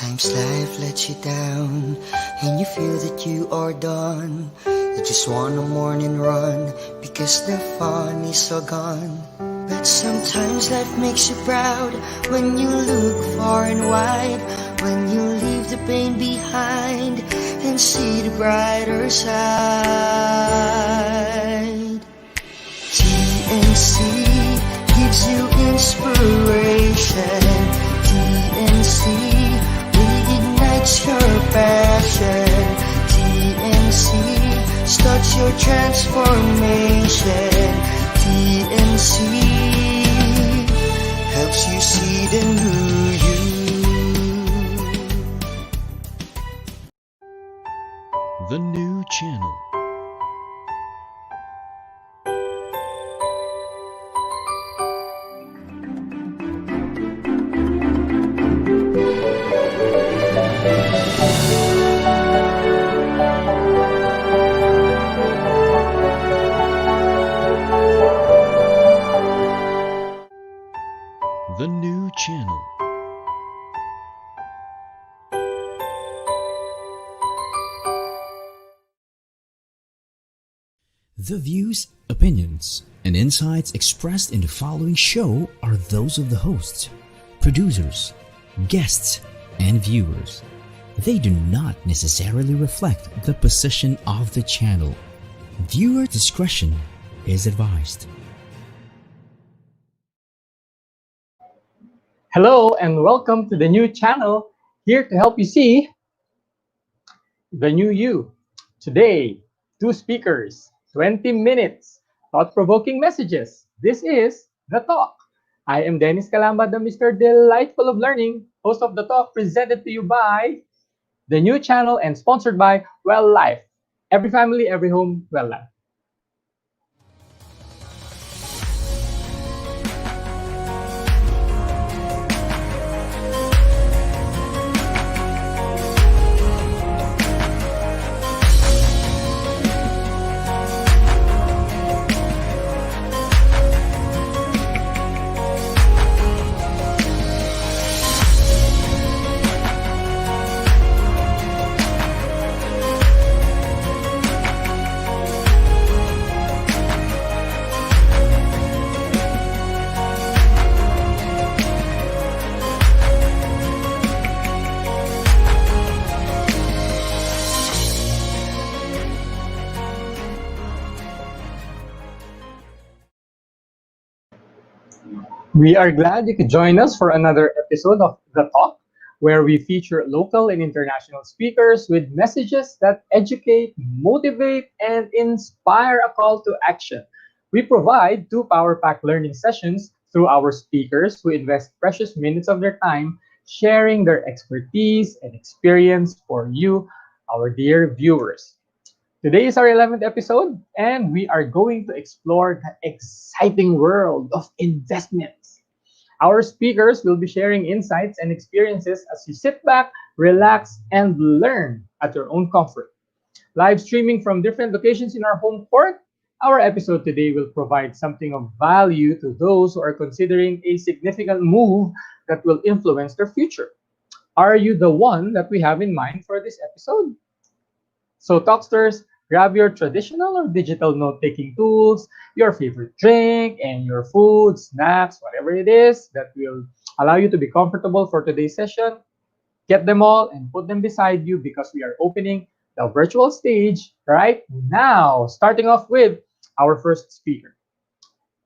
Sometimes life lets you down and you feel that you are done. You just want a morning run because the fun is all gone. But sometimes life makes you proud when you look far and wide, when you leave the pain behind and see the brighter side. TNC gives you inspiration. TNC reignites your passion. TNC starts your transformation. TNC helps you see the new you. The new channel. The new channel. The views, opinions, and insights expressed in the following show are those of the hosts, producers, guests, and viewers. They do not necessarily reflect the position of the channel. Viewer discretion is advised. Hello and welcome to the new channel, here to help you see the new you. Today, 2 speakers, 20 minutes, thought-provoking messages. This is The Talk. I am Dennis Calamba, the Mr. Delightful of Learning, host of The Talk, presented to you by the new channel and sponsored by Well Life. Every family, every home, Well Life. We are glad you could join us for another episode of The Talk, where we feature local and international speakers with messages that educate, motivate, and inspire a call to action. We provide 2 power-packed learning sessions through our speakers who invest precious minutes of their time sharing their expertise and experience for you, our dear viewers. Today is our 11th episode, and we are going to explore the exciting world of investments. Our speakers will be sharing insights and experiences as you sit back, relax, and learn at your own comfort. Live streaming from different locations in our home court, our episode today will provide something of value to those who are considering a significant move that will influence their future. Are you the one that we have in mind for this episode? So, Talksters, grab your traditional or digital note-taking tools, your favorite drink, and your food, snacks, whatever it is that will allow you to be comfortable for today's session. Get them all and put them beside you because we are opening the virtual stage right now, starting off with our first speaker.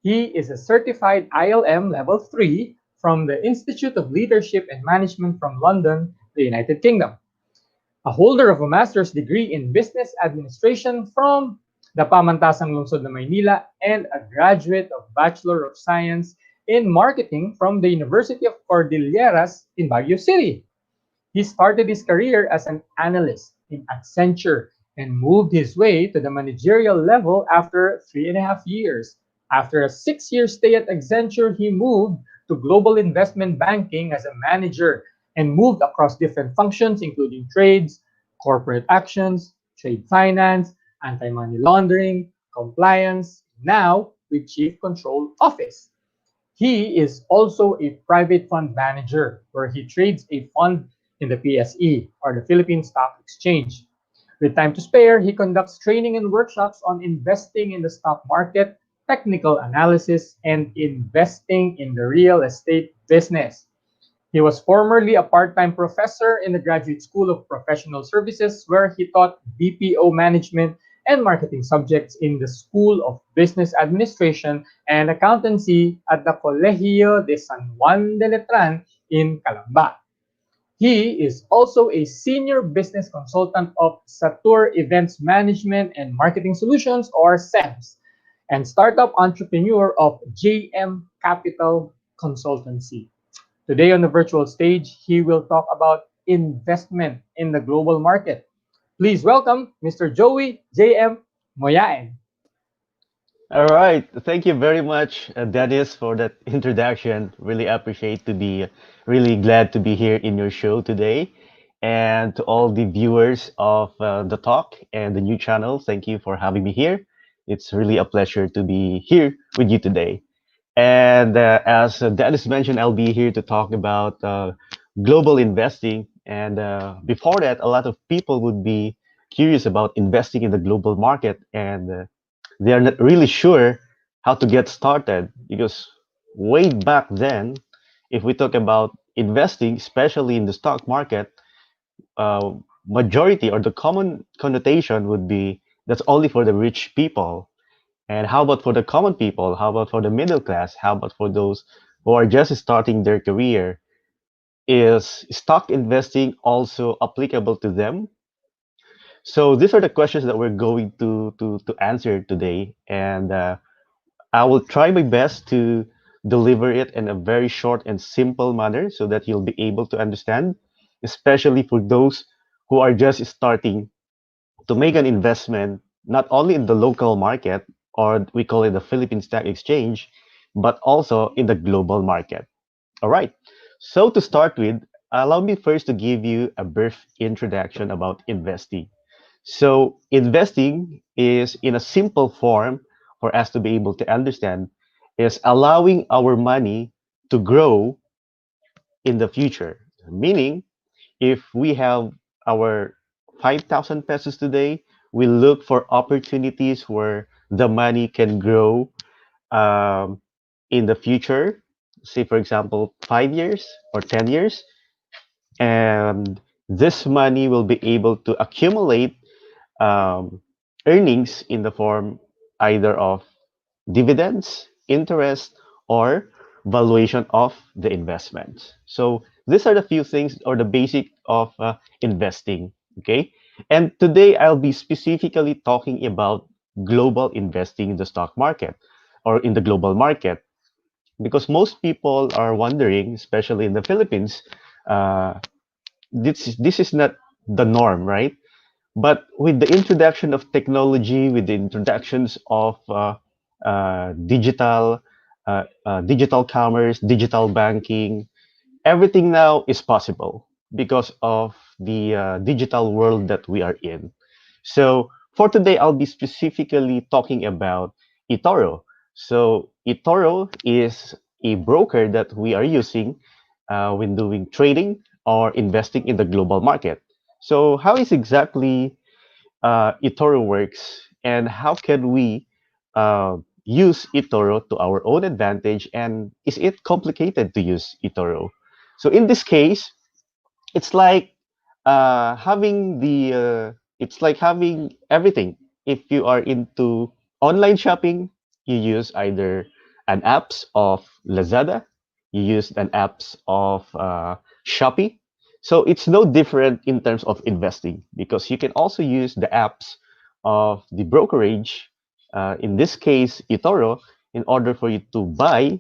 He is a certified ILM Level 3 from the Institute of Leadership and Management from London, the United Kingdom. A holder of a master's degree in business administration from the Pamantasang Lungsod ng Maynila, and a graduate of Bachelor of Science in Marketing from the University of Cordilleras in Baguio City. He started his career as an analyst in Accenture and moved his way to the managerial level after 3.5 years. After a 6-year stay at Accenture, he moved to global investment banking as a manager and moved across different functions, including trades, corporate actions, trade finance, anti-money laundering, compliance, now with Chief Control Office. He is also a private fund manager where he trades a fund in the PSE, or the Philippine Stock Exchange. With time to spare, he conducts training and workshops on investing in the stock market, technical analysis, and investing in the real estate business. He was formerly a part-time professor in the Graduate School of Professional Services, where he taught BPO management and marketing subjects in the School of Business Administration and Accountancy at the Colegio de San Juan de Letran in Calamba. He is also a senior business consultant of Satur Events Management and Marketing Solutions, or SEMS, and startup entrepreneur of JM Capital Consultancy. Today on the virtual stage, he will talk about investment in the global market. Please welcome Mr. Joey J.M. Moyaen. All right. Thank you very much, Dennis, for that introduction. Really appreciate to be really glad to be here in your show today. And to all the viewers of the talk and the new channel, thank you for having me here. It's really a pleasure to be here with you today. And as Dennis mentioned, I'll be here to talk about global investing. And before that, a lot of people would be curious about investing in the global market, and they are not really sure how to get started because way back then, if we talk about investing, especially in the stock market, uh, majority or the common connotation would be that's only for the rich people. And how about for the common people? How about for the middle class? How about for those who are just starting their career? Is stock investing also applicable to them? So these are the questions that we're going to answer today, and I will try my best to deliver it in a very short and simple manner so that you'll be able to understand, especially for those who are just starting to make an investment, not only in the local market, or we call it the Philippine Stock Exchange, but also in the global market. All right. So to start with, allow me first to give you a brief introduction about investing. So investing is in a simple form for us to be able to understand is allowing our money to grow in the future. Meaning, if we have our 5,000 pesos today, we look for opportunities where the money can grow um, in the future. Say, for example, 5 years or 10 years. And this money will be able to accumulate um, earnings in the form either of dividends, interest, or valuation of the investment. So these are the few things or the basic of investing. Okay, and today I'll be specifically talking about global investing in the stock market or in the global market because most people are wondering, especially in the Philippines, uh, this is not the norm, right? But with the introduction of technology, with the introductions of digital commerce, digital banking, everything now is possible because of the digital world that we are in. So for today, I'll be specifically talking about eToro. So eToro is a broker that we are using when doing trading or investing in the global market. So how is exactly eToro works and how can we use eToro to our own advantage, and is it complicated to use eToro? So in this case, it's like it's like having everything. If you are into online shopping, you use either an apps of Lazada, you use an apps of Shopee. So it's no different in terms of investing because you can also use the apps of the brokerage, in this case eToro, in order for you to buy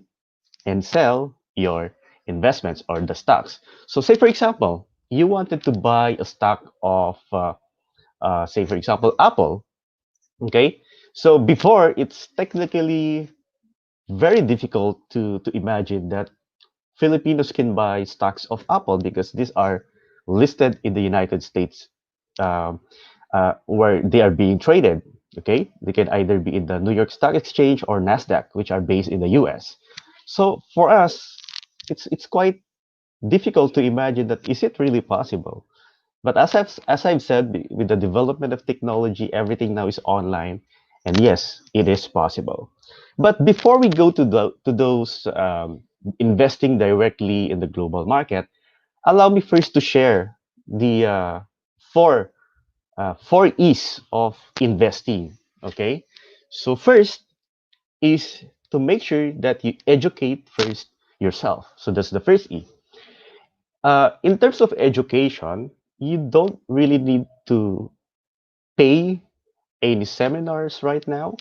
and sell your investments or the stocks. So, say for example, you wanted to buy a stock of, say for example, Apple. Okay, so before it's technically very difficult to imagine that Filipinos can buy stocks of Apple because these are listed in the United States, um, where they are being traded. Okay, they can either be in the New York Stock Exchange or Nasdaq, which are based in the U.S. So for us, it's quite difficult to imagine that is it really possible? But as I've said, with the development of technology, everything now is online, and yes, it is possible. But before we go to those investing directly in the global market, allow me first to share the four four E's of investing. Okay, so first is to make sure that you educate first yourself. So that's the first E. In terms of education, you don't really need to pay any seminars right now,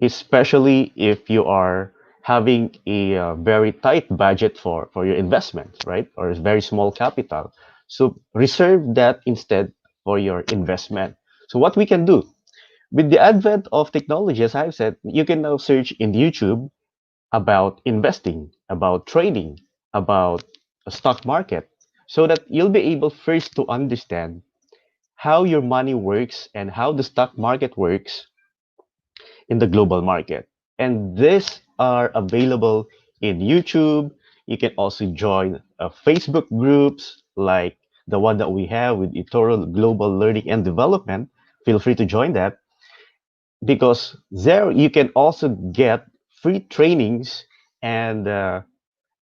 especially if you are having a very tight budget for your investments, right? Or a very small capital. So reserve that instead for your investment. So what we can do with the advent of technology, as I've said, you can now search in YouTube about investing, about trading, about the stock market, so that you'll be able first to understand how your money works and how the stock market works in the global market. And these are available in YouTube. You can also join Facebook groups like the one that we have with eToro Global Learning and Development. Feel free to join that because there you can also get free trainings and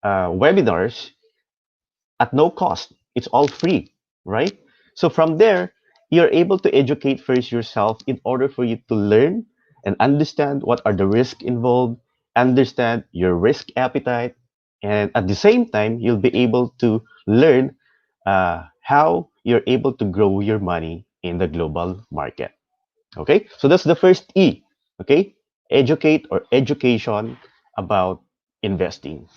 webinars at no cost. It's all free, right? So from there, you're able to educate first yourself in order for you to learn and understand what are the risks involved, understand your risk appetite, and at the same time, you'll be able to learn how you're able to grow your money in the global market. Okay, so that's the first E. Okay, educate or education about investing.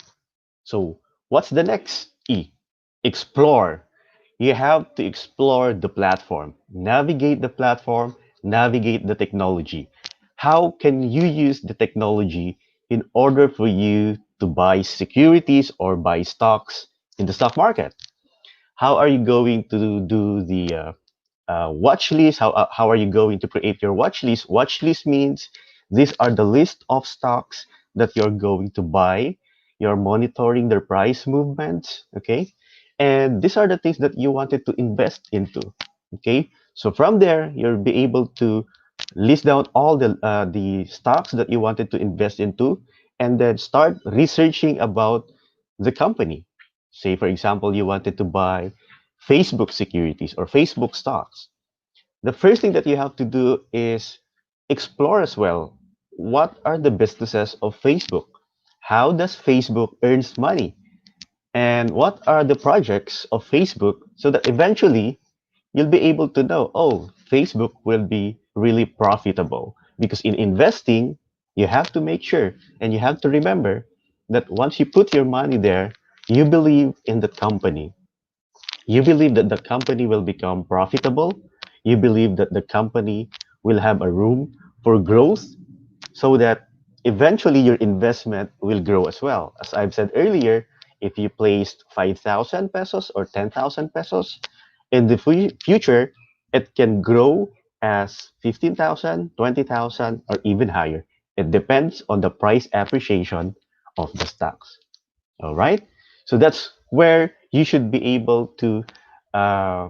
So, what's the next E? Explore. You have to explore the platform, navigate the platform, navigate the technology. How can you use the technology in order for you to buy securities or buy stocks in the stock market? How are you going to do the watch list? How are you going to create your watch list? Watch list means these are the list of stocks that you're going to buy. You're monitoring their price movements, okay? And these are the things that you wanted to invest into, okay? So from there, you'll be able to list down all the stocks that you wanted to invest into, and then start researching about the company. Say, for example, you wanted to buy Facebook securities or Facebook stocks. The first thing that you have to do is explore as well. What are the businesses of Facebook? How does Facebook earns money? And what are the projects of Facebook so that eventually you'll be able to know, oh, Facebook will be really profitable. Because in investing, you have to make sure and you have to remember that once you put your money there, you believe in the company. You believe that the company will become profitable. You believe that the company will have a room for growth so that eventually your investment will grow as well. As I've said earlier, if you placed 5,000 pesos or 10,000 pesos, in the future, it can grow as 15,000, 20,000, or even higher. It depends on the price appreciation of the stocks. All right. So that's where you should be able to uh,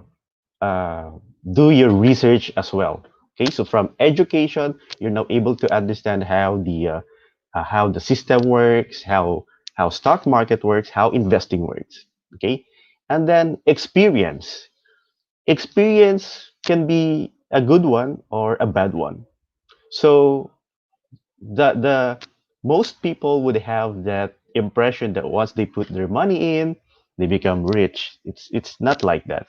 uh, do your research as well. Okay. So from education, you're now able to understand how the system works, how stock market works, how investing works. Okay. And then experience. Experience can be a good one or a bad one. So the most people would have that impression that once they put their money in, they become rich. It's not like that.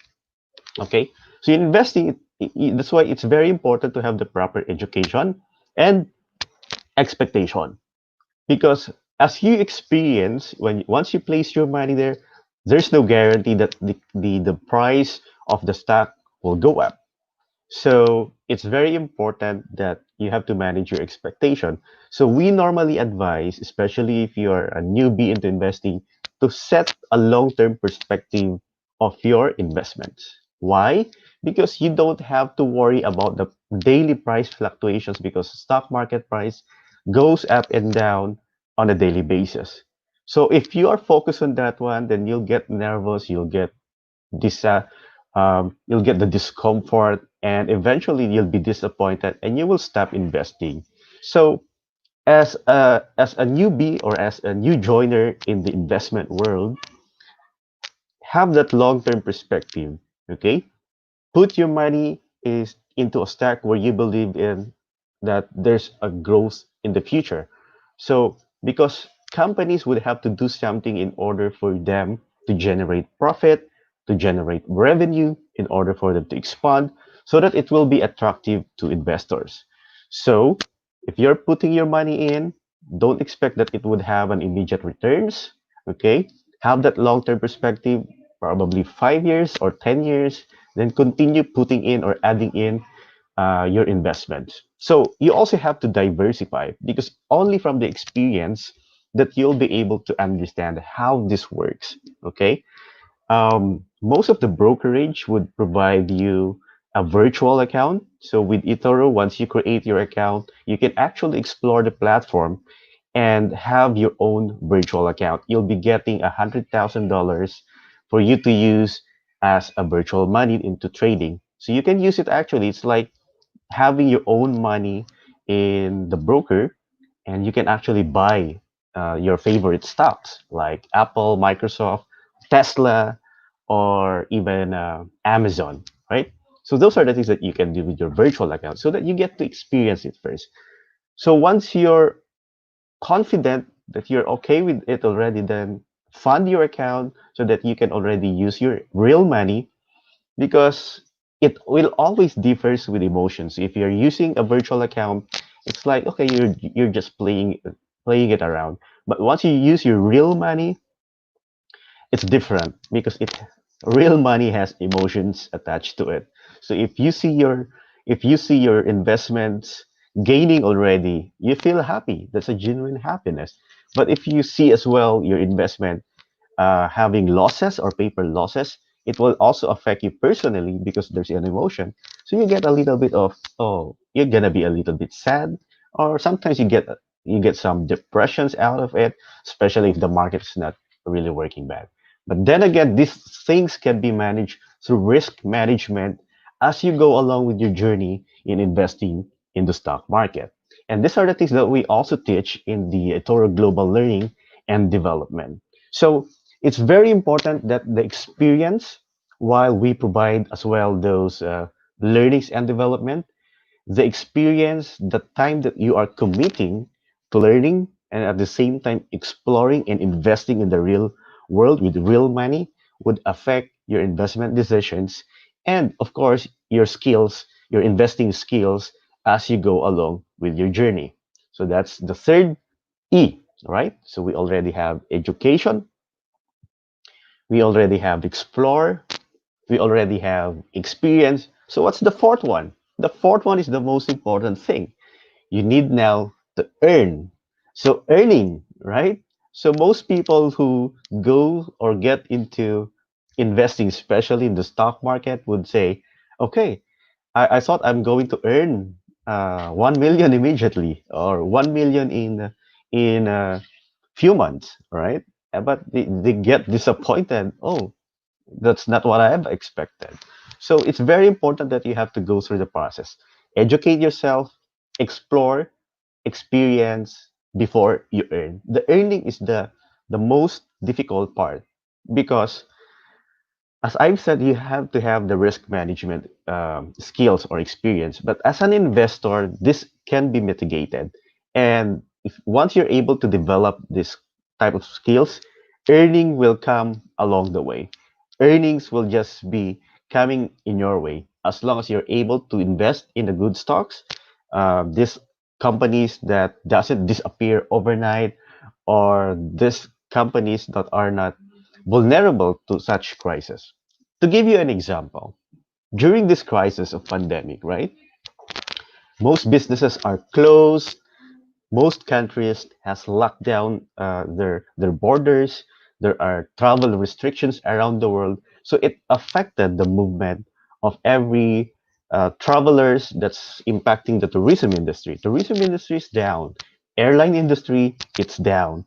Okay, so investing, that's why it's very important to have the proper education and expectation, because as you experience, when once you place your money there, there's no guarantee that the price of the stock will go up. So it's very important that you have to manage your expectation. So we normally advise, especially if you're a newbie into investing, to set a long-term perspective of your investments. Why? Because you don't have to worry about the daily price fluctuations because stock market price goes up and down on a daily basis. So if you are focused on that one, then you'll get nervous, dis- uh, you'll get the discomfort, and eventually you'll be disappointed, and you will stop investing. So as a newbie or as a new joiner in the investment world, have that long-term perspective. Okay, put your money is into a stack where you believe in that there's a growth in the future. So because companies would have to do something in order for them to generate profit, to generate revenue, in order for them to expand, so that it will be attractive to investors. So if you're putting your money in, don't expect that it would have an immediate returns. Okay, have that long-term perspective, probably 5 years or 10 years, then continue putting in or adding in your investments. So you also have to diversify, because only from the experience that you'll be able to understand how this works. Okay. Most of the brokerage would provide you a virtual account. So with eToro, once you create your account, you can actually explore the platform and have your own virtual account. You'll be getting $100,000 for you to use as a virtual money into trading. So you can use it actually. It's like having your own money in the broker, and you can actually buy your favorite stocks like Apple, Microsoft, Tesla, or even Amazon, right? So those are the things that you can do with your virtual account so that you get to experience it first. So once you're confident that you're okay with it already, then fund your account so that you can already use your real money, because it will always differs with emotions. If you're using a virtual account, it's like okay, you're just playing it around. But once you use your real money, it's different because it real money has emotions attached to it. So if you see your investments gaining already, you feel happy. That's a genuine happiness. But if you see as well your investment having losses or paper losses, it will also affect you personally because there's an emotion. So you get a little bit of, oh, you're gonna be a little bit sad, or sometimes you get some depressions out of it, especially if the market is not really working bad. But then again, these things can be managed through risk management as you go along with your journey in investing in the stock market. And these are the things that we also teach in the eToro Global Learning and Development. So it's very important that the experience, while we provide as well those learnings and development, the experience, the time that you are committing to learning and at the same time exploring and investing in the real world with real money would affect your investment decisions and, of course, your skills, your investing skills as you go along with your journey. So that's the third E, right? So we already have education, we already have explore, we already have experience. So what's the fourth one? The fourth one is the most important thing. You need now to earn. So earning, right? So most people who go or get into investing, especially in the stock market, would say, okay, I thought I'm going to earn 1 million immediately or 1 million in a few months, right? But they get disappointed. Oh, that's not what I have expected. So it's very important that you have to go through the process. Educate yourself, explore, experience before you earn. The earning is the most difficult part because as I've said, you have to have the risk management skills or experience. But as an investor, this can be mitigated. And if once you're able to develop this type of skills, earning will come along the way. Earnings will just be coming in your way as long as you're able to invest in the good stocks. These companies that doesn't disappear overnight, or these companies that are not vulnerable to such crisis. To give you an example, during this crisis of pandemic, right? Most businesses are closed. Most countries has locked down their borders. There are travel restrictions around the world, so it affected the movement of every travelers. That's impacting the tourism industry. Tourism industry is down. Airline industry, it's down.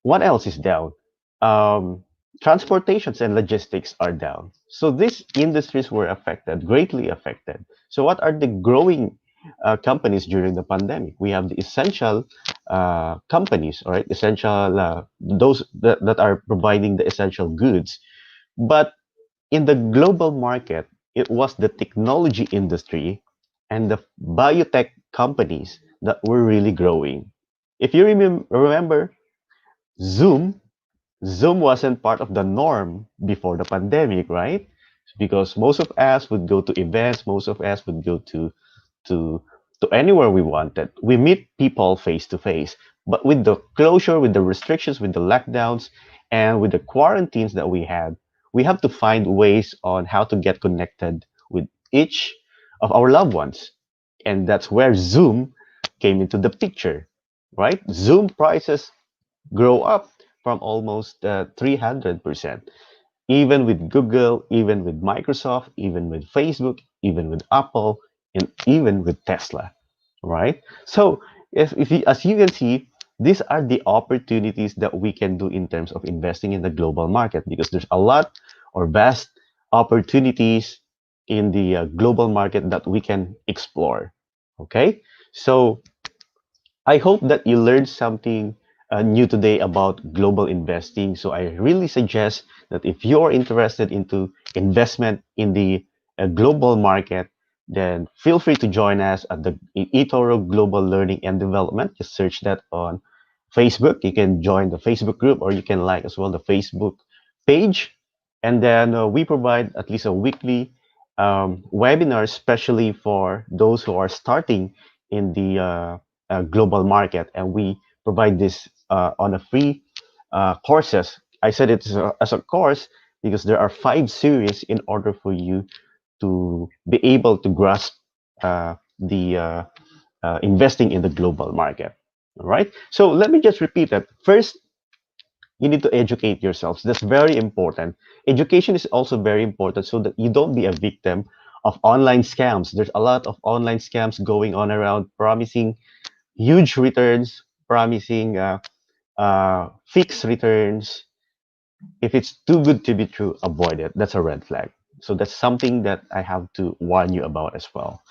What else is down? Um, Transportations and logistics are down. So these industries were affected, greatly affected. So what are the growing companies during the pandemic? We have the essential companies, all right, essential those that are providing the essential goods. But in the global market, it was the technology industry and the biotech companies that were really growing. If you remember, Zoom Zoom wasn't part of the norm before the pandemic, right? Because most of us would go to events, most of us would go to to anywhere we wanted. We meet people face to face. But with the closure, with the restrictions, with the lockdowns, and with the quarantines that we have to find ways on how to get connected with each of our loved ones. And that's where Zoom came into the picture, right? Zoom prices grow up from almost 300%. Even with Google, even with Microsoft, even with Facebook, even with Apple, and even with Tesla, right? So, if you, as you can see, these are the opportunities that we can do in terms of investing in the global market because there's a lot or vast opportunities in the global market that we can explore. Okay, so I hope that you learned something new today about global investing. So I really suggest that if you're interested into investment in the global market, then feel free to join us at the eToro Global Learning and Development. Just search that on Facebook. You can join the Facebook group or you can like as well the Facebook page. And then we provide at least a weekly webinar, especially for those who are starting in the global market, and we provide this on a free courses. I said it as a course because there are 5 series in order for you to be able to grasp the investing in the global market. All right. So let me just repeat that. First, you need to educate yourselves. That's very important. Education is also very important so that you don't be a victim of online scams. There's a lot of online scams going on around promising huge returns, promising fixed returns. If it's too good to be true, avoid it. That's a red flag. So that's something that I have to warn you about as well.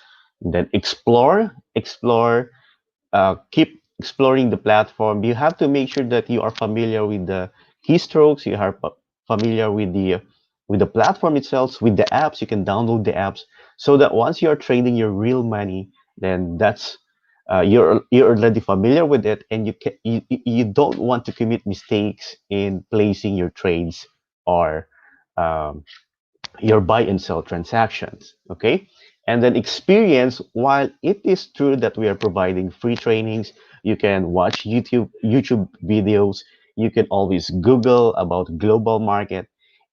And then explore, keep exploring the platform. You have to make sure that you are familiar with the keystrokes. You are familiar with the platform itself, with the apps. You can download the apps so that once you are trading your real money, then that's you're already familiar with it, and you don't want to commit mistakes in placing your trades or um, your buy and sell transactions. Okay. And then experience, while it is true that we are providing free trainings, you can watch YouTube videos, you can always Google about global market.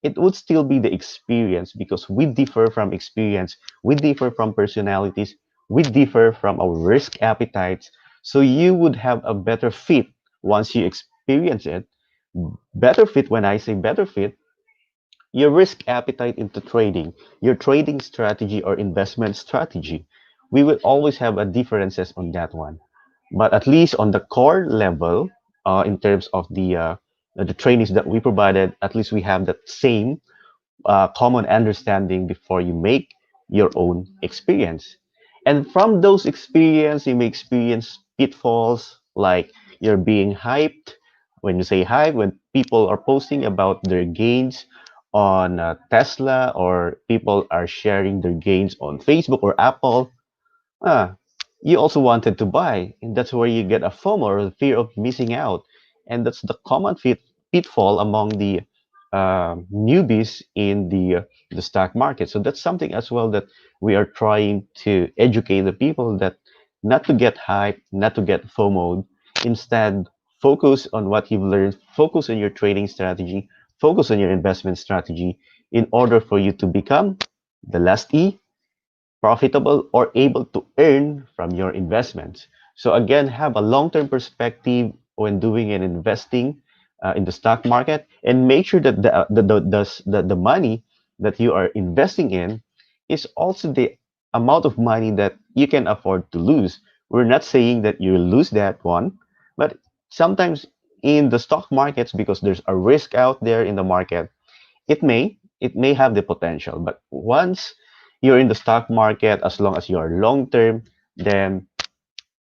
It would still be the experience because we differ from experience, we differ from personalities, we differ from our risk appetites. So you would have a better fit once you experience it. Better fit, when I say better fit, your risk appetite into trading, your trading strategy or investment strategy. We will always have a differences on that one. But at least on the core level, in terms of the trainings that we provided, at least we have that same common understanding before you make your own experience. And from those experience, you may experience pitfalls like you're being hyped. When you say hype, when people are posting about their gains on Tesla or people are sharing their gains on Facebook or Apple, Ah, you also wanted to buy, and that's where you get a FOMO or the fear of missing out, and that's the common pitfall among the newbies in the stock market. So that's something as well that we are trying to educate the people that not to get hyped, not to get FOMO. Instead, focus on what you've learned, focus on your trading strategy, focus on your investment strategy in order for you to become the last E, profitable or able to earn from your investments. So again, have a long-term perspective when doing and investing in the stock market, and make sure that the money that you are investing in is also the amount of money that you can afford to lose. We're not saying that you lose that one, but sometimes in the stock markets, because there's a risk out there in the market, it may have the potential. But once you're in the stock market, as long as you are long term, then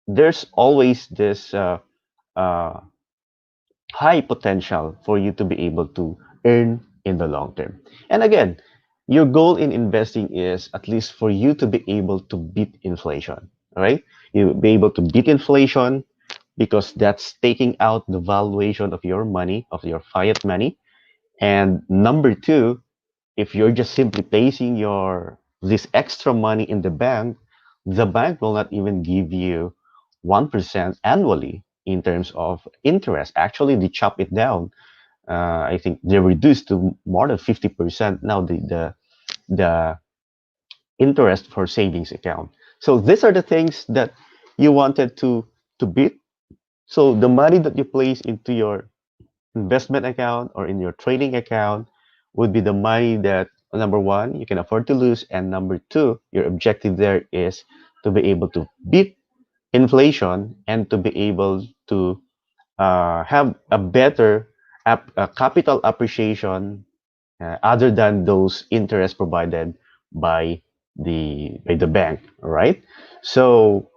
there's always this uh, high potential for you to be able to earn in the long term. And again, your goal in investing is at least for you to be able to beat inflation, right? You be able to beat inflation because that's taking out the valuation of your money, of your fiat money. And number two, if you're just simply placing your this extra money in the bank will not even give you 1% annually in terms of interest. Actually, they chop it down. I think they reduced to more than 50% now the interest for savings account. So these are the things that you wanted to beat. So the money that you place into your investment account or in your trading account would be the money that, number one, you can afford to lose, and number two, your objective there is to be able to beat inflation and to be able to have a better capital appreciation other than those interest provided by the bank. All right. So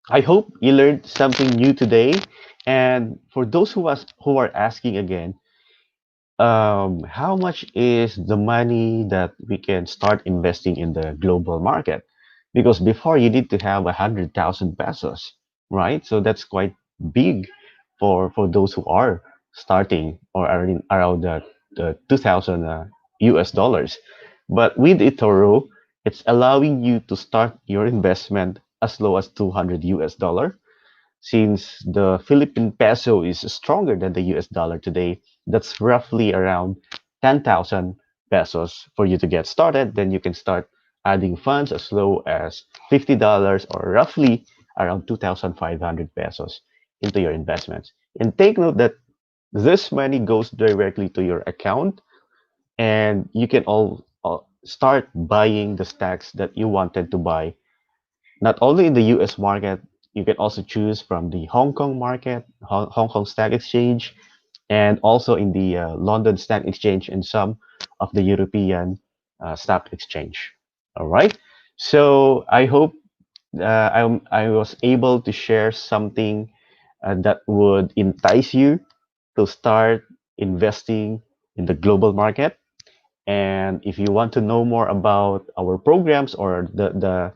I hope you learned something new today. And for those who are asking again, how much is the money that we can start investing in the global market? Because before you need to have 100,000 pesos, right? So that's quite big for those who are starting or are in around the 2,000 US dollars. But with eToro, it's allowing you to start your investment as low as 200 US dollar. Since the Philippine peso is stronger than the US dollar today, that's roughly around 10,000 pesos for you to get started. Then you can start adding funds as low as $50 or roughly around 2,500 pesos into your investments. And take note that this money goes directly to your account, and you can all start buying the stocks that you wanted to buy, not only in the US market. You can also choose from the Hong Kong market, Hong Kong Stock Exchange, and also in the London Stock Exchange and some of the European Stock Exchange. All right. So I hope I was able to share something that would entice you to start investing in the global market. And if you want to know more about our programs or the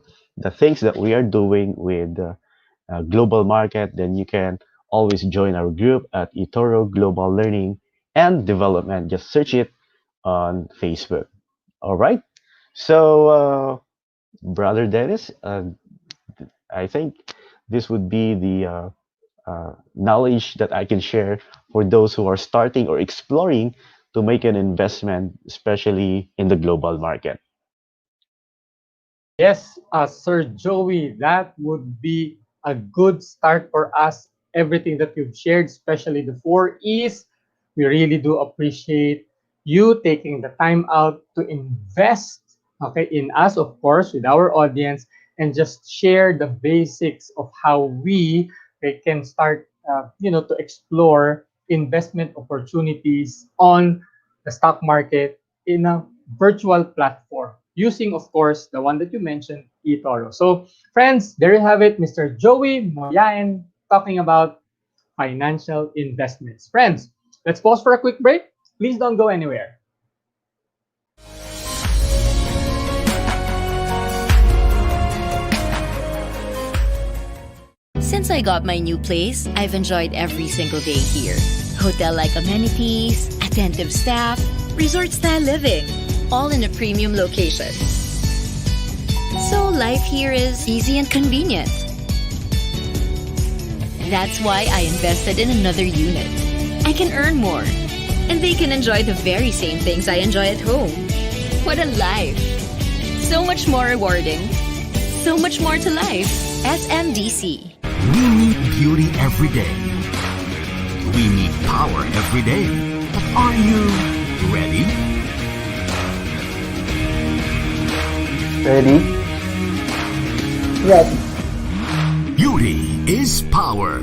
things that we are doing with global market, then you can always join our group at eToro Global Learning and Development. Just search it on Facebook. All right. So, Brother Dennis, I think this would be the knowledge that I can share for those who are starting or exploring to make an investment, especially in the global market. Yes, Sir Joey, that would be a good start for us. Everything that you've shared, especially the four E's, we really do appreciate you taking the time out to invest, okay, in us, of course, with our audience, and just share the basics of how we can start, to explore investment opportunities on the stock market in a virtual platform using, of course, the one that you mentioned, eToro. So, friends, there you have it, Mr. Joey Moyaen talking about financial investments. Friends, let's pause for a quick break. Please don't go anywhere. Since I got my new place, I've enjoyed every single day here. Hotel-like amenities, attentive staff, resort-style living, all in a premium location. So life here is easy and convenient. That's why I invested in another unit. I can earn more, and they can enjoy the very same things I enjoy at home. What a life! So much more rewarding. So much more to life. SMDC. We need beauty every day. We need power every day. But are you ready? Ready? Ready. Beauty is power.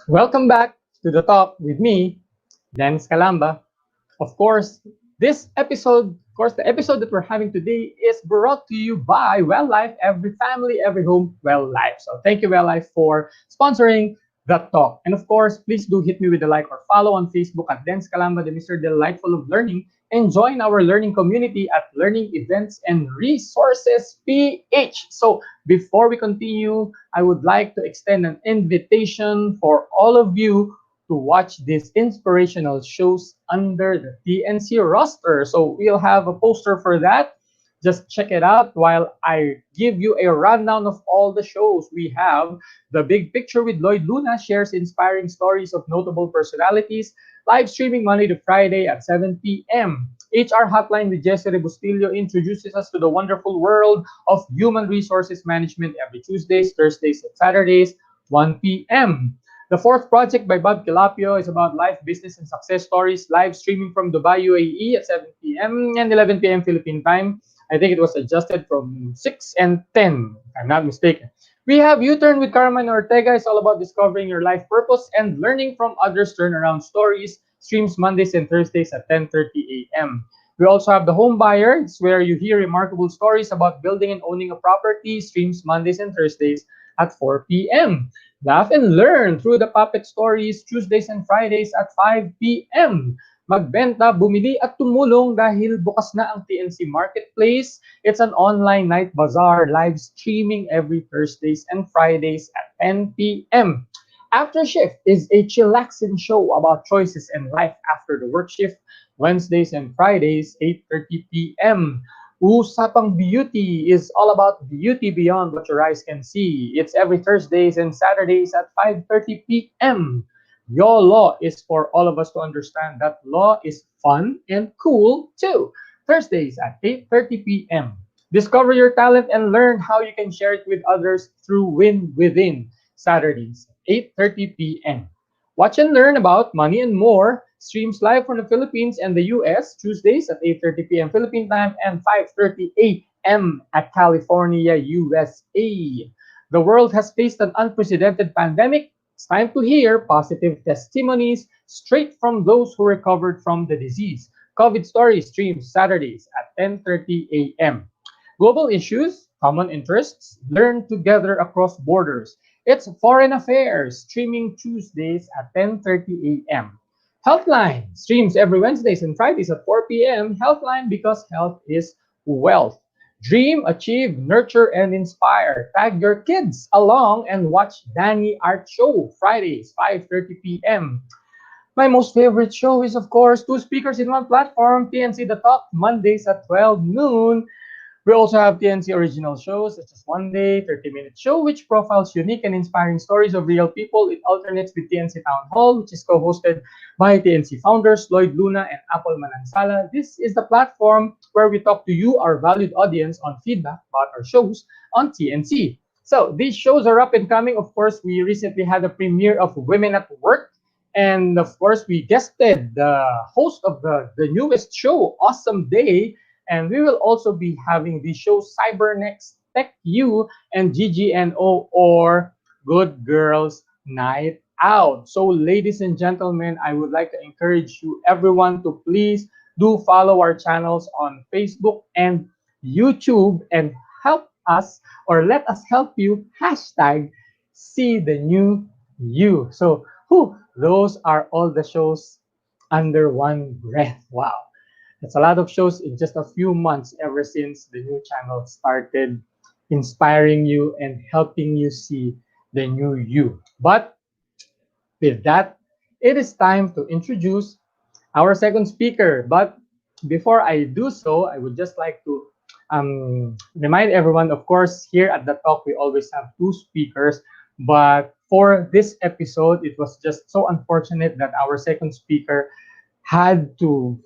Welcome back to the talk with me, Dennis Calamba. Of course, the episode that we're having today is brought to you by Well Life, every family, every home, Well Life. So thank you, Well Life, for sponsoring that talk. And of course, please do hit me with a like or follow on Facebook at Dennis Calamba, the Mr. Delightful of Learning, and join our learning community at Learning Events and Resources PH. So before we continue, I would like to extend an invitation for all of you to watch these inspirational shows under the TNC roster. So we'll have a poster for that. Just check it out while I give you a rundown of all the shows we have. The Big Picture with Lloyd Luna shares inspiring stories of notable personalities, live streaming Monday to Friday at 7 p.m. HR Hotline with Jesse Bustillo introduces us to the wonderful world of human resources management every Tuesdays, Thursdays, and Saturdays, 1 p.m. The fourth project by Bob Kilapio is about life, business, and success stories, live streaming from Dubai, UAE at 7 p.m. and 11 p.m. Philippine time. I think it was adjusted from 6 and 10, if I'm not mistaken. We have U-Turn with Carmen Ortega. It's all about discovering your life purpose and learning from others' turnaround stories. Streams Mondays and Thursdays at 10:30 a.m. We also have The Home Buyer. It's where you hear remarkable stories about building and owning a property. Streams Mondays and Thursdays at 4 p.m. Laugh and learn through the puppet stories Tuesdays and Fridays at 5 p.m. Magbenta, bumili at tumulong dahil bukas na ang TNC Marketplace. It's an online night bazaar live streaming every Thursdays and Fridays at 10 p.m. After Shift is a chillaxing show about choices and life after the work shift. Wednesdays and Fridays, 8:30 p.m. Usapang Beauty is all about beauty beyond what your eyes can see. It's every Thursdays and Saturdays at 5:30 p.m. Your Law is for all of us to understand that law is fun and cool too. Thursdays at 8:30 p.m. Discover your talent and learn how you can share it with others through Win Within. Saturdays at 8:30 p.m. Watch and learn about money and more. Streams live from the Philippines and the US Tuesdays at 8:30 p.m. Philippine time and 5:30 a.m. at California, USA. The world has faced an unprecedented pandemic. It's time to hear positive testimonies straight from those who recovered from the disease. COVID Story streams Saturdays at 10:30 a.m. Global issues, common interests, learn together across borders. It's Foreign Affairs, streaming Tuesdays at 10:30 a.m. Healthline streams every Wednesdays and Fridays at 4 p.m. Healthline because health is wealth. Dream, achieve, nurture, and inspire. Tag your kids along and watch Danny Art Show Fridays, 5:30 p.m. My most favorite show is, of course, two speakers in one platform, TNC The Talk, Mondays at 12 noon. We also have TNC original shows such as One Day, 30-minute show, which profiles unique and inspiring stories of real people. It alternates with TNC Town Hall, which is co-hosted by TNC founders Lloyd Luna and Apple Manansala. This is the platform where we talk to you, our valued audience, on feedback about our shows on TNC. So these shows are up and coming. Of course, we recently had a premiere of Women at Work. And of course, we guested the host of the newest show, Awesome Day, and we will also be having the show Cybernext Tech U and GGNO, or Good Girls Night Out. So, ladies and gentlemen, I would like to encourage you, everyone, to please do follow our channels on Facebook and YouTube and help us, or let us help you, hashtag see the new you. So, those are all the shows under one breath. Wow. It's a lot of shows in just a few months ever since the new channel started inspiring you and helping you see the new you. But with that, it is time to introduce our second speaker. But before I do so, I would just like to remind everyone, of course, here at the talk, we always have two speakers. But for this episode, it was just so unfortunate that our second speaker had to,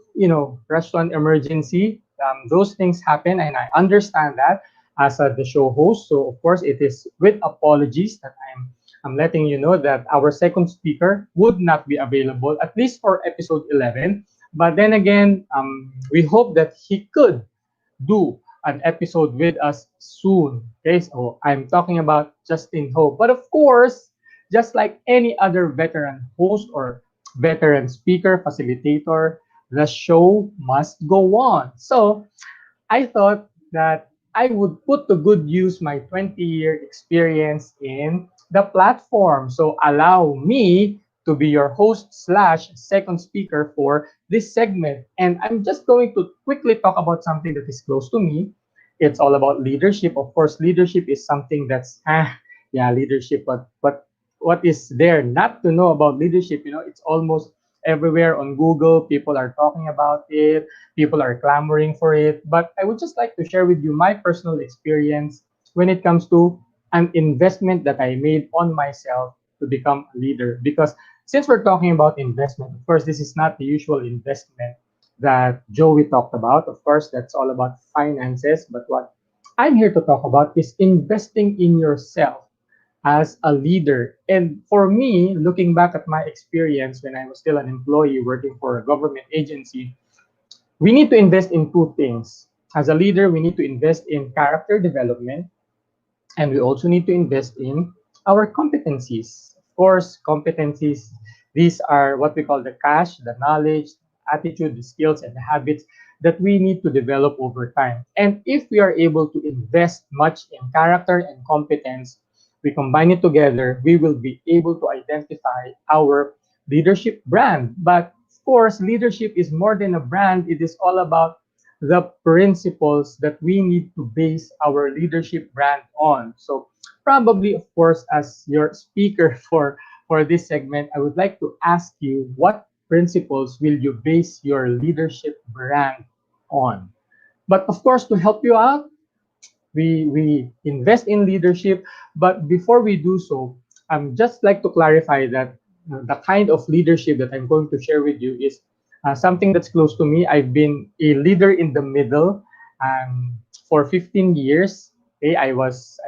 rush to an emergency. Those things happen, and I understand that as the show host. So, of course, it is with apologies that I'm letting you know that our second speaker would not be available, at least for episode 11. But then again, we hope that he could do an episode with us soon. Okay, so I'm talking about Justin Ho. But of course, just like any other veteran host or veteran speaker, facilitator, the show must go on. So I thought that I would put to good use my 20-year experience in the platform. So allow me to be your host slash second speaker for this segment. And I'm just going to quickly talk about something that is close to me. It's all about leadership. Of course, leadership is something that's yeah, leadership. But what is there not to know about leadership? It's almost everywhere on Google. People are talking about it, people are clamoring for it. But I would just like to share with you my personal experience when it comes to an investment that I made on myself to become a leader. Because since we're talking about investment, of course, this is not the usual investment that Joey talked about. Of course, that's all about finances. But what I'm here to talk about is investing in yourself as a leader. And for me, looking back at my experience when I was still an employee working for a government agency, we need to invest in two things. As a leader, we need to invest in character development, and we also need to invest in our competencies. Of course, competencies, these are what we call the cash, the knowledge, attitude, the skills, and the habits that we need to develop over time. And if we are able to invest much in character and competence, we combine it together, we will be able to identify our leadership brand. But of course, leadership is more than a brand, it is all about the principles that we need to base our leadership brand on. So probably, of course, as your speaker for this segment, I would like to ask you, what principles will you base your leadership brand on? But of course, to help you out, we invest in leadership. But before we do so, just like to clarify that the kind of leadership that I'm going to share with you is something that's close to me. I've been a leader in the middle for 15 years. Okay, I was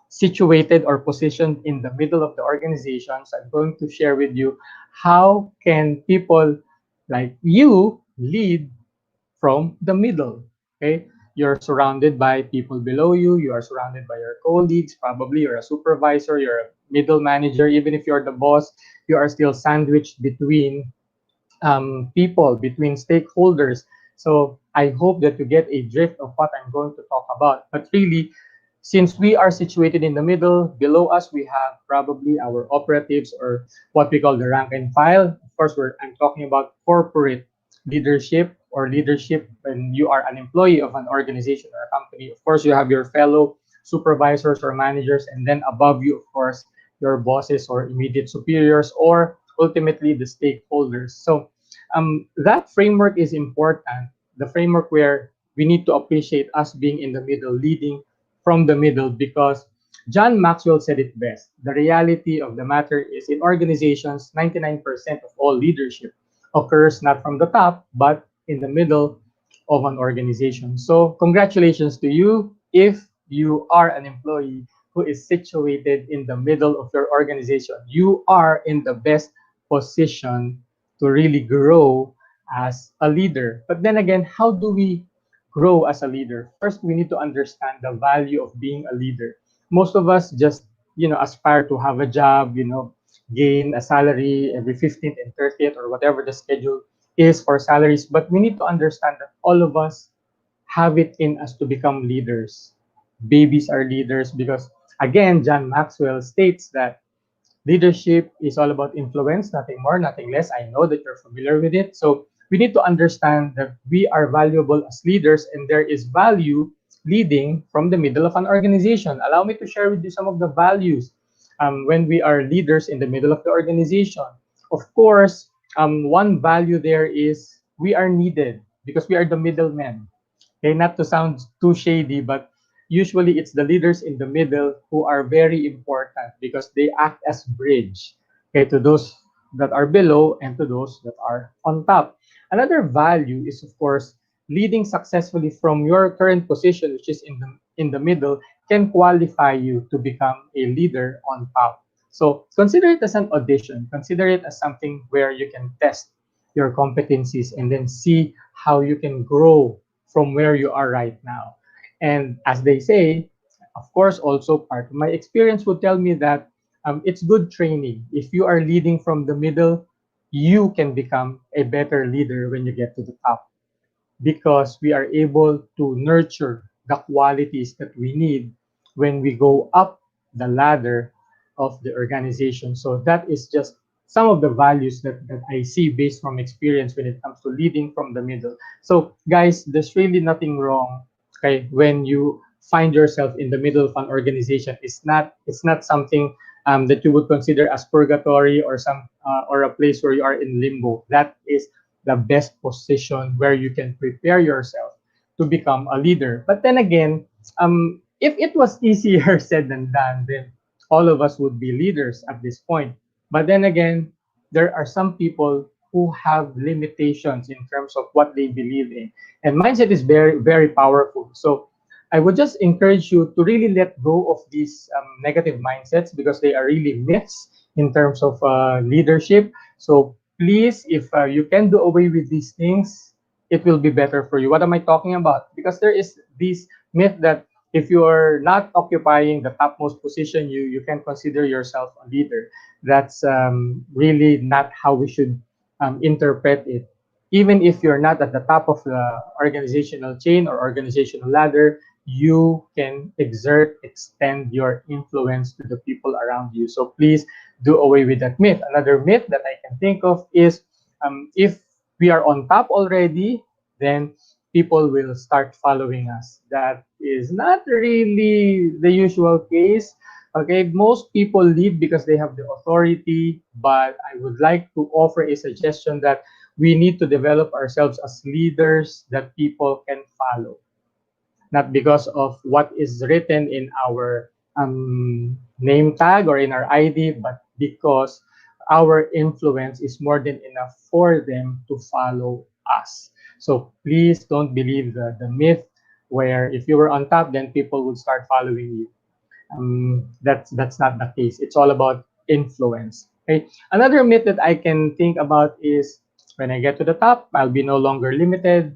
situated or positioned in the middle of the organization. So I'm going to share with you how can people like you lead from the middle. Okay, you're surrounded by people below you, you are surrounded by your colleagues, probably you're a supervisor, you're a middle manager. Even if you're the boss, you are still sandwiched between people, between stakeholders. So I hope that you get a drift of what I'm going to talk about. But really, since we are situated in the middle, below us we have probably our operatives, or what we call the rank and file. Of course, I'm talking about corporate leadership, or leadership when you are an employee of an organization or a company. Of course, you have your fellow supervisors or managers, and then above you, of course, your bosses or immediate superiors, or ultimately the stakeholders. So that framework is important. The framework where we need to appreciate us being in the middle, leading from the middle, because John Maxwell said it best. The reality of the matter is, in organizations, 99% of all leadership occurs not from the top, but in the middle of an organization. So, congratulations to you if you are an employee who is situated in the middle of your organization. You are in the best position to really grow as a leader. But then again, how do we grow as a leader? First, we need to understand the value of being a leader. Most of us just, aspire to have a job, gain a salary every 15th and 30th, or whatever the schedule is for salaries. But we need to understand that all of us have it in us to become leaders. Babies are leaders because, again, John Maxwell states that leadership is all about influence, nothing more, nothing less. I know that you're familiar with it. So we need to understand that we are valuable as leaders, and there is value leading from the middle of an organization. Allow me to share with you some of the values when we are leaders in the middle of the organization. Of course, one value there is we are needed because we are the middlemen. Okay, not to sound too shady, but usually it's the leaders in the middle who are very important because they act as bridge, okay, to those that are below and to those that are on top. Another value is, of course, leading successfully from your current position, which is in the middle, can qualify you to become a leader on top. So consider it as an audition. Consider it as something where you can test your competencies and then see how you can grow from where you are right now. And as they say, of course, also part of my experience would tell me that it's good training. If you are leading from the middle, you can become a better leader when you get to the top, because we are able to nurture the qualities that we need when we go up the ladder of the organization. So that is just some of the values that I see based from experience when it comes to leading from the middle. So guys, there's really nothing wrong, okay, when you find yourself in the middle of an organization. It's not something that you would consider as purgatory, or some or a place where you are in limbo. That is the best position where you can prepare yourself to become a leader. But then again, if it was easier said than done, then all of us would be leaders at this point. But then again, there are some people who have limitations in terms of what they believe in. And mindset is very, very powerful. So I would just encourage you to really let go of these negative mindsets, because they are really myths in terms of leadership. So please, if you can do away with these things, it will be better for you. What am I talking about? Because there is this myth that if you are not occupying the topmost position, you can consider yourself a leader. That's really not how we should interpret it. Even if you're not at the top of the organizational chain or organizational ladder, you can extend your influence to the people around you. So please do away with that myth. Another myth that I can think of is, if we are on top already, then people will start following us. That is not really the usual case. Okay, most people lead because they have the authority, but I would like to offer a suggestion that we need to develop ourselves as leaders that people can follow, not because of what is written in our name tag or in our ID, but because our influence is more than enough for them to follow us. So please don't believe the myth where if you were on top, then people would start following you. That's not the case. It's all about influence. Okay. Another myth that I can think about is, when I get to the top, I'll be no longer limited.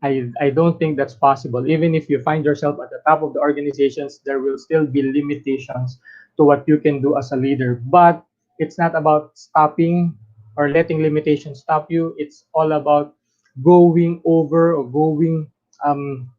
I don't think that's possible. Even if you find yourself at the top of the organizations, there will still be limitations to what you can do as a leader. But it's not about stopping or letting limitations stop you. It's all about going over or going um,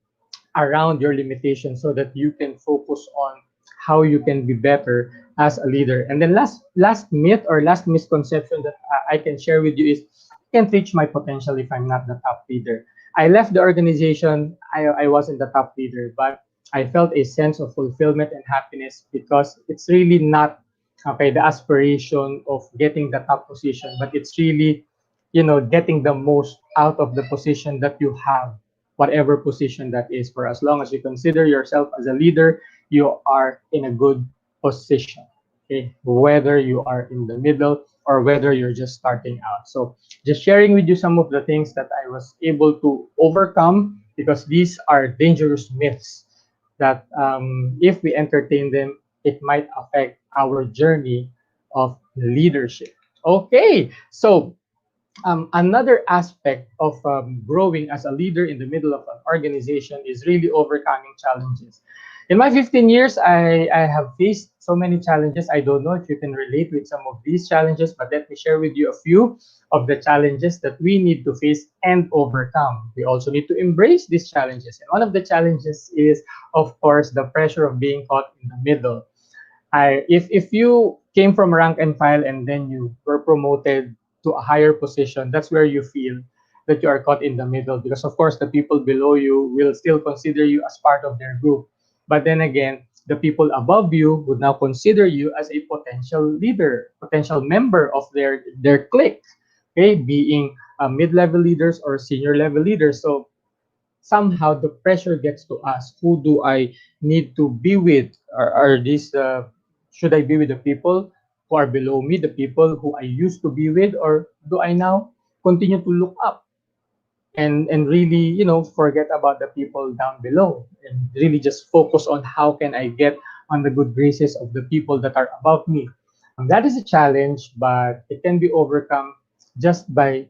around your limitations so that you can focus on how you can be better as a leader. And then last myth or last misconception that I can share with you is, I can't reach my potential if I'm not the top leader. I left the organization. I wasn't the top leader, but I felt a sense of fulfillment and happiness, because it's really not, okay, the aspiration of getting the top position, but it's really, getting the most out of the position that you have, whatever position that is. For as long as you consider yourself as a leader, you are in a good position. Okay, whether you are in the middle or whether you're just starting out. So just sharing with you some of the things that I was able to overcome, because these are dangerous myths that, if we entertain them, it might affect our journey of leadership. Okay, so another aspect of growing as a leader in the middle of an organization is really overcoming challenges. In my 15 years, I have faced so many challenges. I don't know if you can relate with some of these challenges, but let me share with you a few of the challenges that we need to face and overcome. We also need to embrace these challenges. And one of the challenges is, of course, the pressure of being caught in the middle. If you came from rank and file and then you were promoted to a higher position, that's where you feel that you are caught in the middle, because of course the people below you will still consider you as part of their group. But then again, the people above you would now consider you as a potential leader, potential member of their clique, okay, being mid-level leaders or senior level leaders. So somehow the pressure gets to us. Who do I need to be with? Are these should I be with the people who are below me, the people who I used to be with, or do I now continue to look up and really, forget about the people down below and really just focus on how can I get on the good graces of the people that are above me? That is a challenge, but it can be overcome just by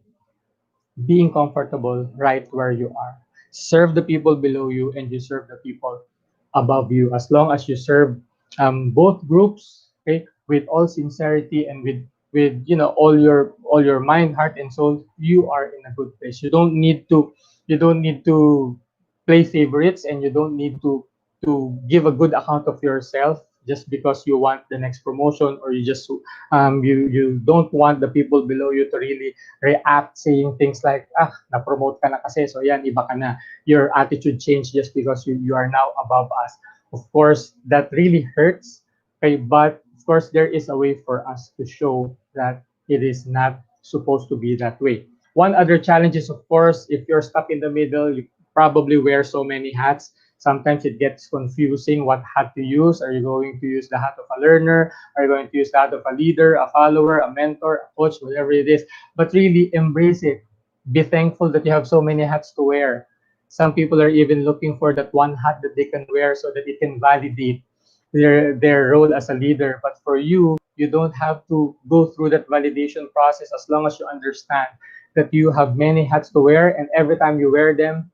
being comfortable right where you are. Serve the people below you and you serve the people above you. As long as you serve both groups, okay, with all sincerity and with all your mind, heart, and soul, you are in a good place. You don't need to play favorites, and you don't need to give a good account of yourself just because you want the next promotion, or you don't want the people below you to really react saying things like, ah, na-promote ka na kasi, so yan, iba ka na. Your attitude changed just because you are now above us. Of course, that really hurts, okay, but of course, there is a way for us to show that it is not supposed to be that way. One other challenge is, of course, if you're stuck in the middle, you probably wear so many hats. Sometimes it gets confusing what hat to use. Are you going to use the hat of a learner? Are you going to use the hat of a leader, a follower, a mentor, a coach, whatever it is? But really embrace it. Be thankful that you have so many hats to wear. Some people are even looking for that one hat that they can wear so that it can validate their role as a leader. But for you, you don't have to go through that validation process as long as you understand that you have many hats to wear, and every time you wear them,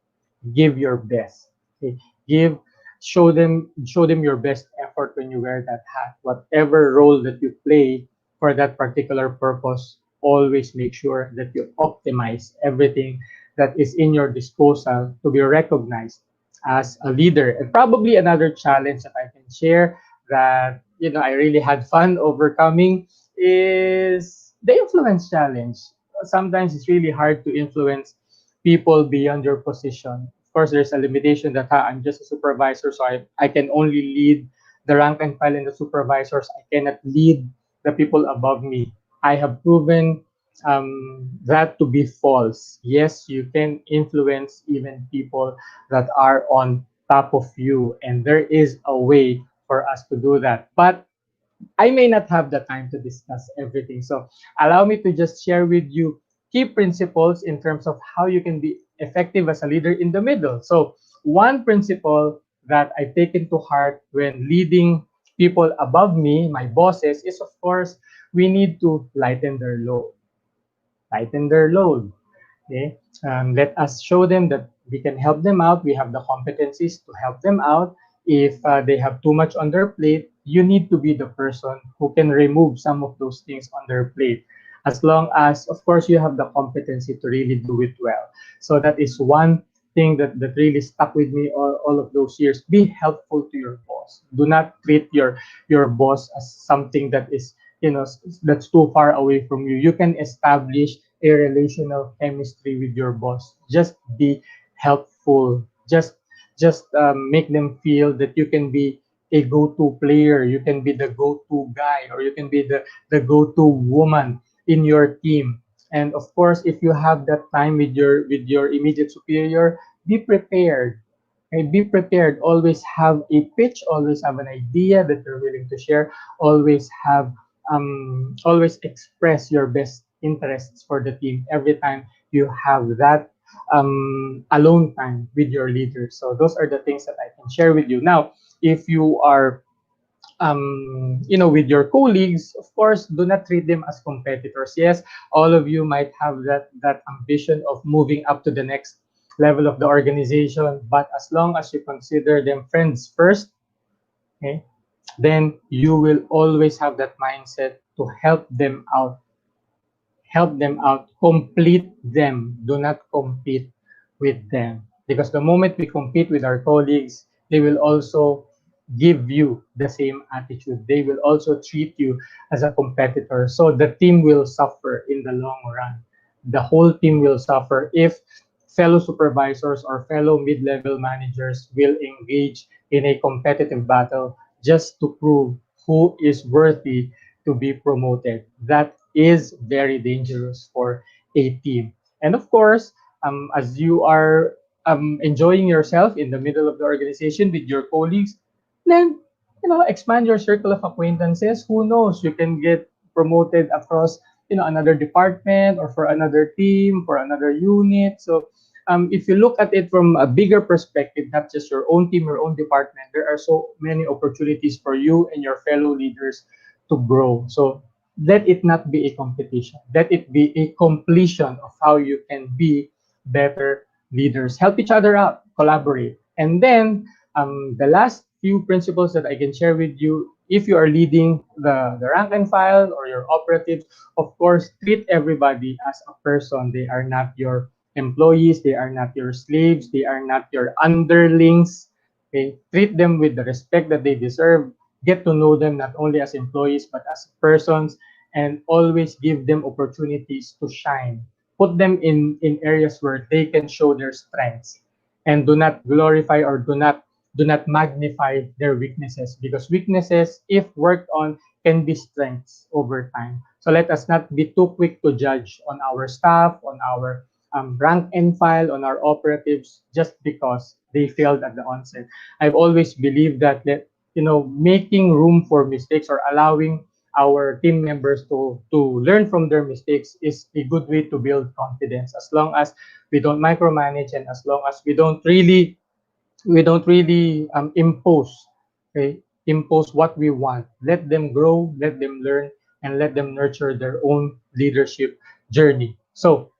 give your best. Okay? Give show them your best effort when you wear that hat. Whatever role that you play for that particular purpose, always make sure that you optimize everything that is in your disposal to be recognized as a leader. And probably another challenge that I can share that I really had fun overcoming is the influence challenge. Sometimes it's really hard to influence people beyond your position. Of course, there's a limitation that I'm just a supervisor, so I can only lead the rank and file and the supervisors. I cannot lead the people above me. I have proven that to be false. Yes, you can influence even people that are on top of you, and there is a way for us to do that. But I may not have the time to discuss everything. So allow me to just share with you key principles in terms of how you can be effective as a leader in the middle. So one principle that I take into heart when leading people above me, my bosses, is of course we need to lighten their load. Lighten their load. Okay? Let us show them that we can help them out. We have the competencies to help them out. If they have too much on their plate, you need to be the person who can remove some of those things on their plate. As long as, of course, you have the competency to really do it well. So that is one thing that really stuck with me all of those years. Be helpful to your boss. Do not treat your boss as something that is, that's too far away from you. You can establish a relational chemistry with your boss. Just be helpful. Just make them feel that you can be a go-to player. You can be the go-to guy, or you can be the go-to woman in your team. And of course, if you have that time with your immediate superior, be prepared. Okay, be prepared. Always have a pitch. Always have an idea that you're willing to share. Always express your best interests for the team every time you have that alone time with your leaders. So those are the things that I can share with you. Now, if you are with your colleagues, of course, do not treat them as competitors. Yes, all of you might have that ambition of moving up to the next level of the organization, but as long as you consider them friends first, okay, then you will always have that mindset to help them out, complete them. Do not compete with them. Because the moment we compete with our colleagues, they will also give you the same attitude. They will also treat you as a competitor. So the team will suffer in the long run. The whole team will suffer if fellow supervisors or fellow mid-level managers will engage in a competitive battle just to prove who is worthy to be promoted. That is very dangerous for a team. And of course, as you are enjoying yourself in the middle of the organization with your colleagues, then expand your circle of acquaintances. Who knows? You can get promoted across another department, or for another team, for another unit. So if you look at it from a bigger perspective, not just your own team, your own department, there are so many opportunities for you and your fellow leaders to grow. So let it not be a competition. Let it be a completion of how you can be better leaders. Help each other out, collaborate. And then the last few principles that I can share with you. If you are leading the rank and file or your operatives, of course, treat everybody as a person. They are not your employees, they are not your slaves, they are not your underlings. Okay? Treat them with the respect that they deserve. Get to know them not only as employees but as persons, and always give them opportunities to shine. Put them in areas where they can show their strengths, and do not glorify or do not magnify their weaknesses, because weaknesses, if worked on, can be strengths over time. So let us not be too quick to judge on our staff, on our rank and file, on our operatives, just because they failed at the onset. I've always believed that making room for mistakes or allowing our team members to learn from their mistakes is a good way to build confidence, as long as we don't micromanage, and as long as we don't really impose what we want. Let them grow, let them learn, and let them nurture their own leadership journey. So,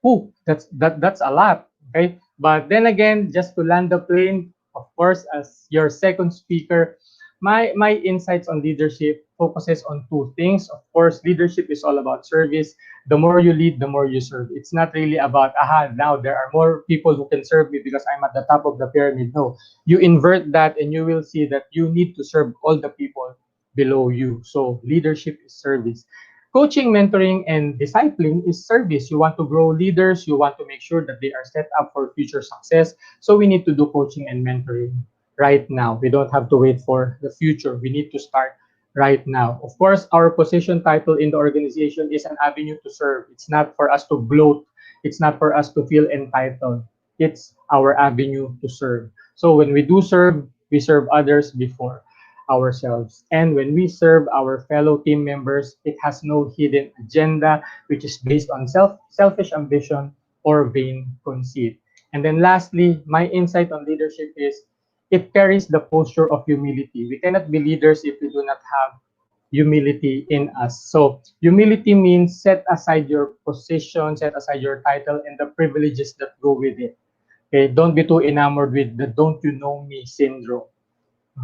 that's a lot. Okay, but then again, just to land the plane, of course, as your second speaker, my insights on leadership focuses on two things. Of course, leadership is all about service. The more you lead, the more you serve. It's not really about, now there are more people who can serve me because I'm at the top of the pyramid. No, you invert that and you will see that you need to serve all the people below you. So leadership is service. Coaching, mentoring, and discipling is service. You want to grow leaders, you want to make sure that they are set up for future success. So we need to do coaching and mentoring right now. We don't have to wait for the future. We need to start right now. Of course, our position title in the organization is an avenue to serve. It's not for us to bloat. It's not for us to feel entitled. It's our avenue to serve. So when we do serve, we serve others before ourselves. And when we serve our fellow team members, it has no hidden agenda, which is based on selfish ambition or vain conceit. And then lastly, my insight on leadership is it carries the posture of humility. We cannot be leaders if we do not have humility in us. So humility means set aside your position, set aside your title, and the privileges that go with it. Okay, don't be too enamored with the "don't you know me" syndrome.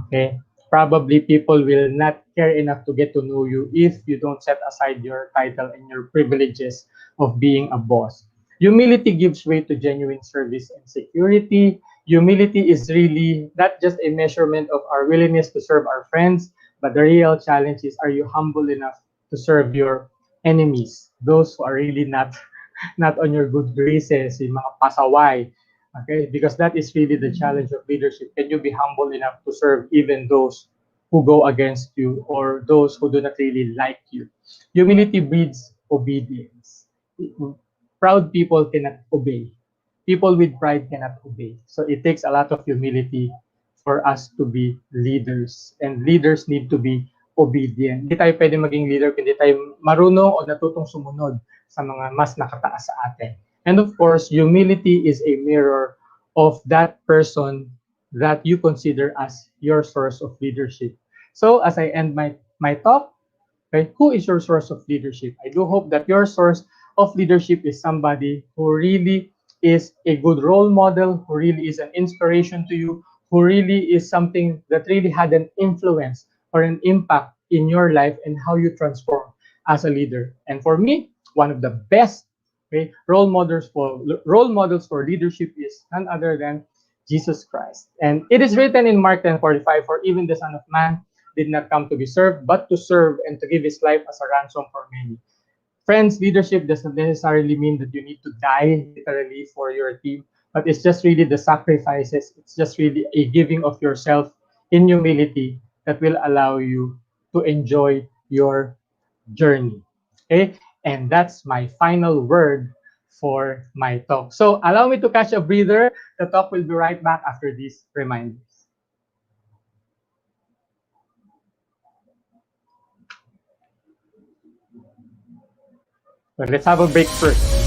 Okay, probably people will not care enough to get to know you if you don't set aside your title and your privileges of being a boss. Humility gives way to genuine service and security. Humility is really not just a measurement of our willingness to serve our friends, but the real challenge is, are you humble enough to serve your enemies, those who are really not on your good graces, yung mga pasaway. Okay, because that is really the challenge of leadership. Can you be humble enough to serve even those who go against you or those who do not really like you? Humility breeds obedience. Proud people cannot obey. People with pride cannot obey. So it takes a lot of humility for us to be leaders. And leaders need to be obedient. Hindi tayo pwede maging leader kung hindi tayo marunong o natutong sumunod sa mga mas nakataas sa atin. And of course, humility is a mirror of that person that you consider as your source of leadership. So as I end my talk, okay, who is your source of leadership? I do hope that your source of leadership is somebody who really is a good role model, who really is an inspiration to you, who really is something that really had an influence or an impact in your life and how you transform as a leader. And for me, one of the best role models for leadership is none other than Jesus Christ. And it is written in Mark 10:45, "For even the Son of Man did not come to be served, but to serve and to give his life as a ransom for many." Friends, leadership doesn't necessarily mean that you need to die literally for your team, but it's just really the sacrifices. It's just really a giving of yourself in humility that will allow you to enjoy your journey. Okay? And that's my final word for my talk. So allow me to catch a breather. The talk will be right back after these reminders. So let's have a break first.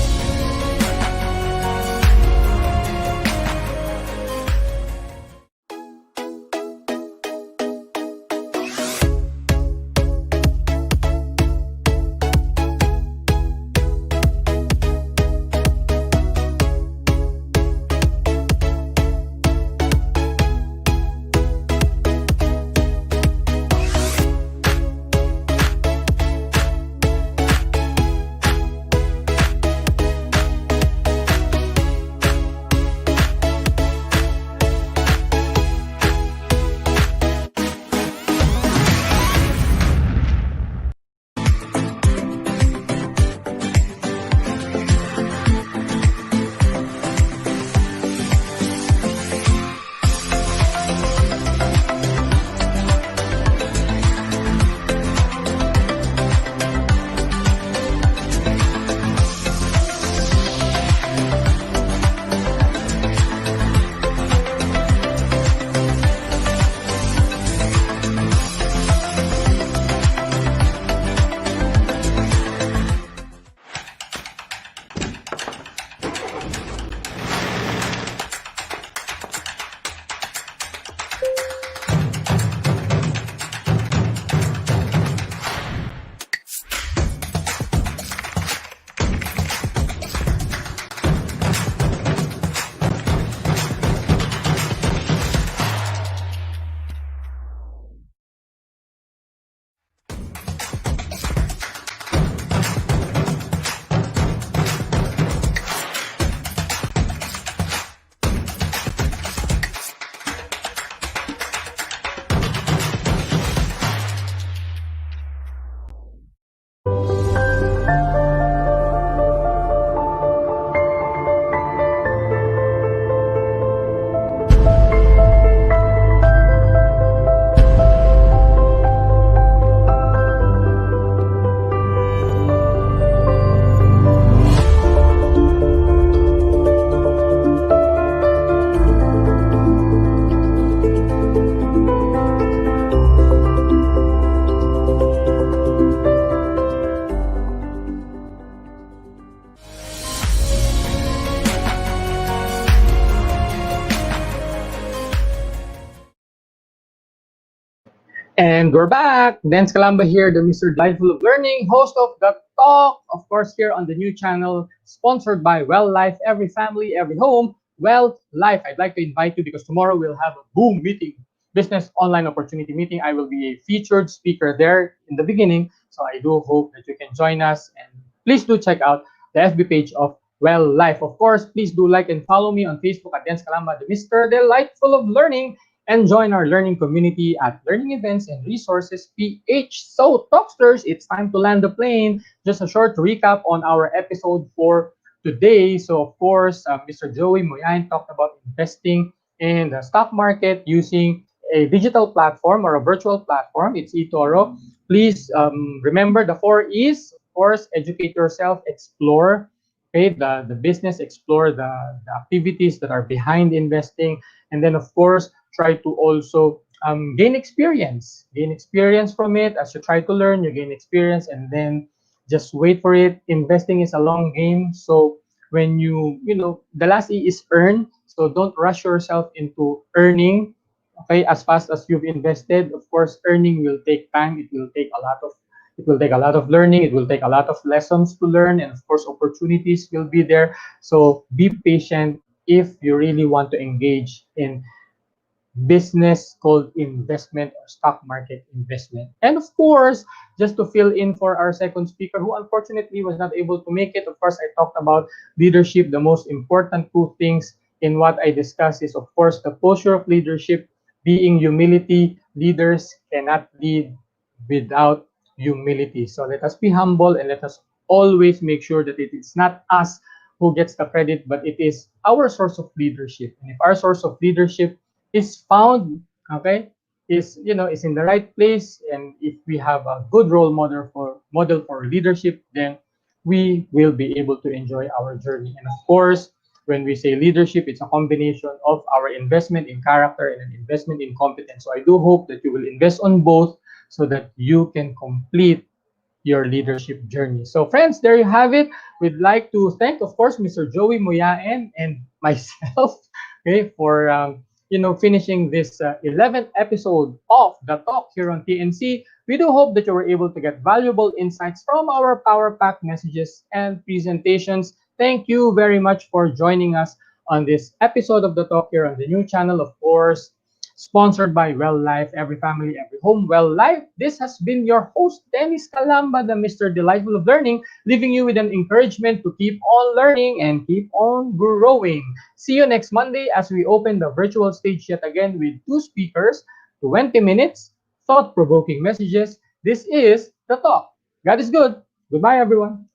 And we're back. Dance Calamba here, the Mr. Delightful of Learning, host of The Talk, of course, here on the new channel, sponsored by Well Life, every family, every home. Well Life, I'd like to invite you because tomorrow we'll have a boom meeting, business online opportunity meeting. I will be a featured speaker there in the beginning. So I do hope that you can join us. And please do check out the FB page of Well Life. Of course, please do like and follow me on Facebook at Dance Calamba, the Mr. Delightful of Learning, and join our learning community at Learning Events and Resources PH. So, Talksters, it's time to land the plane. Just a short recap on our episode for today. So, of course, Mr. Joey Moyaen talked about investing in the stock market using a digital platform or a virtual platform. It's eToro. Please remember the four E's. Of course, educate yourself, explore, okay, the business, explore the activities that are behind investing, and then, of course, try to also gain experience from it. As you try to learn, you gain experience, and then just wait for it. Investing is a long game, so when the last E is earn. So don't rush yourself into earning, okay, as fast as you've invested. Of course, earning will take time. It will take a lot of learning. It will take a lot of lessons to learn, and of course, opportunities will be there. So be patient if you really want to engage in business called investment or stock market investment. And of course, just to fill in for our second speaker who unfortunately was not able to make it, of course, I talked about leadership. The most important two things in what I discussed is, of course, the posture of leadership being humility. Leaders cannot lead without humility. So let us be humble and let us always make sure that it is not us who gets the credit, but it is our source of leadership. And if our source of leadership is found, okay, is in the right place, and if we have a good role model for leadership, then we will be able to enjoy our journey. And of course, when we say leadership, it's a combination of our investment in character and an investment in competence. So I do hope that you will invest on both so that you can complete your leadership journey. So, friends, there you have it. We'd like to thank, of course, Mr. Joey Moyaen and myself, okay, for finishing this 11th episode of the Talk here on TNC. We do hope that you were able to get valuable insights from our Power Pack messages and presentations. Thank you very much for joining us on this episode of the Talk here on the new channel, of course, sponsored by Well Life, every family, every home. Well Life, this has been your host, Dennis Calamba, the Mr. Delightful of Learning, leaving you with an encouragement to keep on learning and keep on growing. See you next Monday as we open the virtual stage yet again with two speakers, 20 minutes, thought provoking messages. This is The Talk. God is good. Goodbye, everyone.